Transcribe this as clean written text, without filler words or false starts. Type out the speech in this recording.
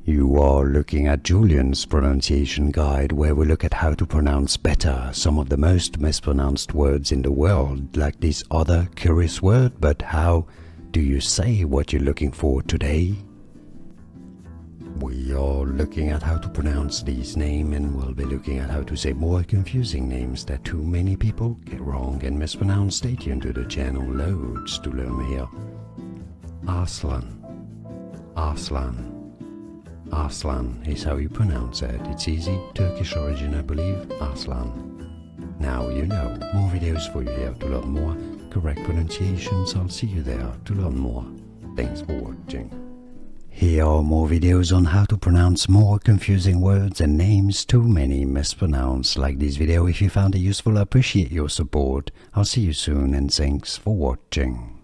You are looking at Julian's pronunciation guide, where we look at how to pronounce better some of the most mispronounced words in the world, like this other curious word. But how do you say what you're looking for today? We are looking at how to pronounce these names, and we'll be looking at how to say more confusing names that too many people get wrong and mispronounce. Stay tuned to the channel, loads to learn here. Aslan. Aslan. Aslan is how you pronounce it. It's easy, Turkish origin I believe, Aslan. Now you know. More videos for you here to learn more correct pronunciations. I'll see you there to learn more. Thanks for watching. Here are more videos on how to pronounce more confusing words and names too many mispronounced. Like this video if you found it useful. I appreciate your support. I'll see you soon and thanks for watching.